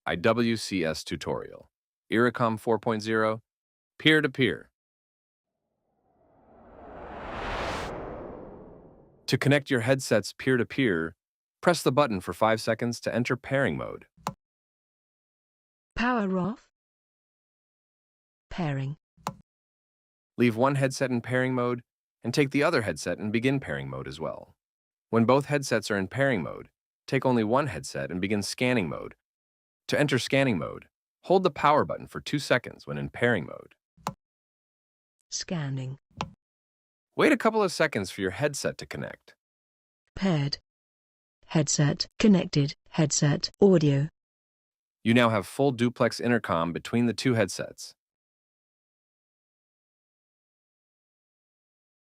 IWCS tutorial. iriComm 4.0, peer-to-peer. To connect your headsets peer-to-peer, press the button for 5 seconds to enter pairing mode. Power off. Pairing. Leave one headset in pairing mode and take the other headset and begin pairing mode as well. When both headsets are in pairing mode, take only one headset and begin scanning mode. To enter scanning mode, hold the power button for 2 seconds when in pairing mode. Scanning. Wait a couple of seconds for your headset to connect. Paired. Headset connected. Headset audio. You now have full duplex intercom between the two headsets.